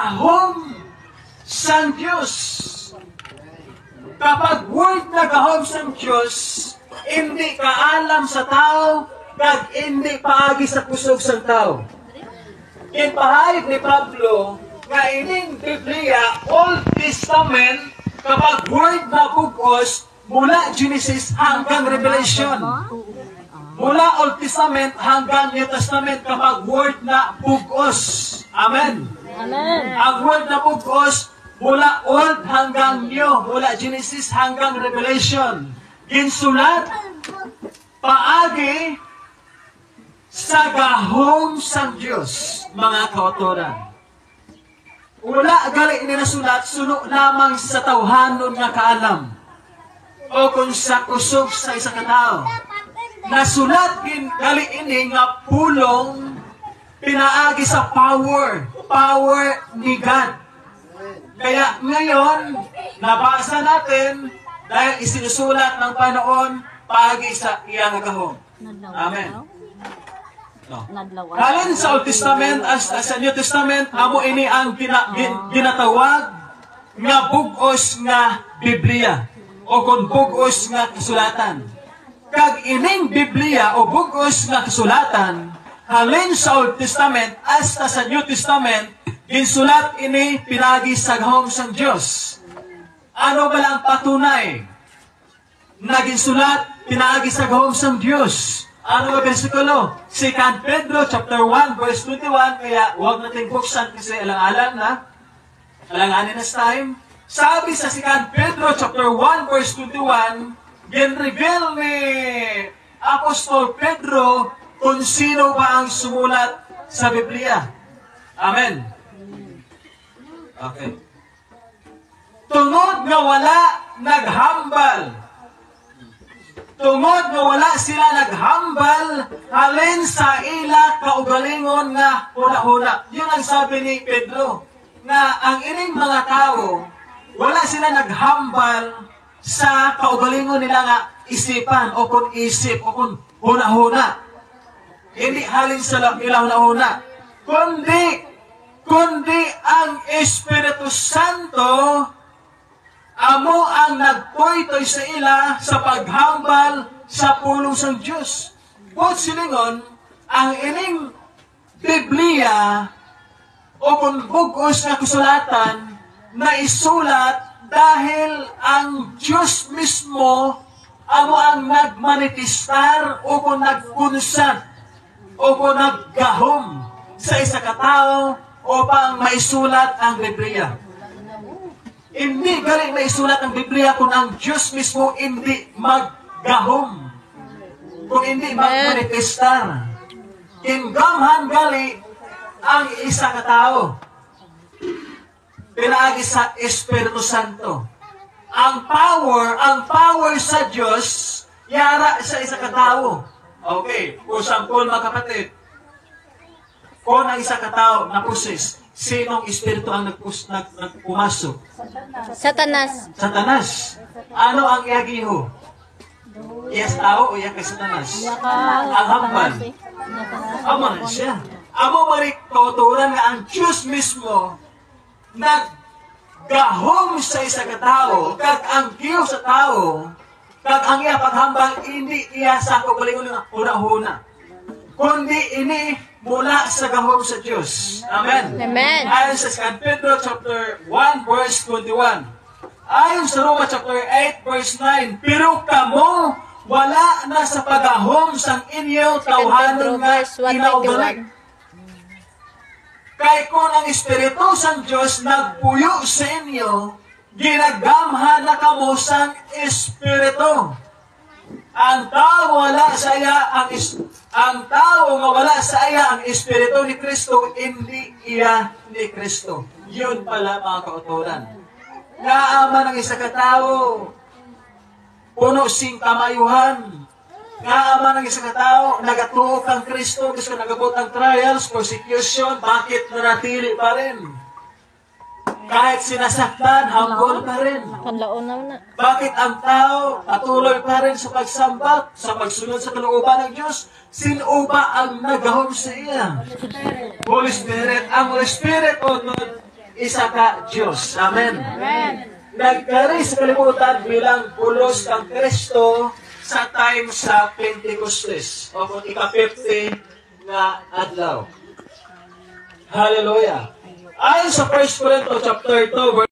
gahom sang Diyos. Kapag word na gahom sang Diyos, hindi kaalam sa tao, kag hindi paagi sa kusog sang tao. Kinpahayag ni Pablo, nga ining Biblia, Old Testament, kapag word na bugos, mula Genesis hanggang Revelation. Mula Old Testament hanggang New Testament, kapag word na bugos. Amen. Amen. Ang word na bugos, mula Old hanggang New, mula Genesis hanggang Revelation. Ginsulat, paagi sa gahom sang Diyos, mga kautoran. Wala gali nilasulat, suno lamang sa tawhanon nga kaalam. O kung sa kusog sa isa katao. Nasulat din gali ini nga pulong pinaagi sa power ni God. Kaya ngayon, nabasa natin dahil isinusulat ng Panginoon paagi sa iyang gahom. Amen. No. Kalin sa Old Testament as sa New Testament, amo ini ang ginatawag nga bugos nga Biblia o kung bugos nga kasulatan. Kag ining Biblia o bugos nga kasulatan, halin sa Old Testament as sa New Testament, ginsulat ini pinagi sa gahom sang Diyos. Ano ba lang patunay na ginsulat pinagi sa gahom sang Diyos? Ano ang versikulo? 2 Pedro chapter 1 verse 21, kaya huwag natin buksan kasi alang-alang na. Alanganin na sa time. Sabi sa 2 Pedro chapter 1 verse 21, gin-reveal ni Apostol Pedro kung sino ba ang sumulat sa Biblia. Amen. Okay. Tungod nga wala naghambal. Tungod nga wala sila naghambal, halin sa ila kaugalingon nga huna-huna. Yun ang sabi ni Pedro, na ang ining mga tao, wala sila naghambal sa kaugalingon nila nga isipan, o kung isip, o kung huna-huna. Hindi halin sa ila huna-huna. Kundi ang Espiritu Santo, amo ang nagtoy-toy sa ila sa paghambal sa pulong sang Diyos. Bukod silingon, ang ining Biblia o kung bugos na kasulatan na isulat dahil ang Diyos mismo amo ang nagmanifestar o kung nagkunsat o kung naggahom sa isa katao upang maisulat ang Biblia. Hindi galing na isulat ang Biblia kung ang Diyos mismo hindi maggahom. Kung hindi magmanifestar. Kingamhan gali ang isa katao. Pinaagi sa Espiritu Santo. Ang power sa Diyos, yara sa isa katao. Okay, for example, mga kapatid, kung ang isa katao na pusis, sinong espiritu ang nagpumasok? Satanas. Satanas. Ano ang iagiho? Iyas tao o iya kay Satanas? Ang hambal. Amo na siya. Amo marik kauturan nga ang Diyos mismo naggahom sa isa katao, kag ang giho sa tao, kag ang iya paghambal, hindi iya sa kaugalingon nga una-una. Kundi ini mula sa gahom sa Diyos. Amen. Amen. Ayon sa 2 Pedro chapter 1 verse 21. Ayon sa Roma chapter 8 verse 9, pero kamo wala na sa pagahom sang inyo tawhanon nga inaugaling. Kay kung ang Espiritu sang Diyos nagpuyo sa inyo, ginagamhan na kamo sang Espiritu. Ang tao wala sa iya ang tao nga wala sa iya ang Espiritu ni Kristo, hindi iya ni Kristo. Yun pala mga kauturan. Naaman ang isa katao, puno sing kamayuhan. Naaman ang isa katao, nagatuok ang Kristo, gusto nagabot ang trials, persecution, bakit nanatili pa rin? Kahit sinasaktan, humble pa rin. Bakit ang tao patuloy pa rin sa pagsamba, sa pagsunod sa kalooban ng Diyos? Sino ba ang nagahom sa iya? Holy Spirit. Ang Holy Spirit o isa ka Diyos. Amen. Amen. Nagkari sa kalibutan bilang pulos kang Kristo sa time sa Pentecostes o kung ika-50 nga adlaw. Hallelujah. Ayon sa 1 Corinto chapter 2,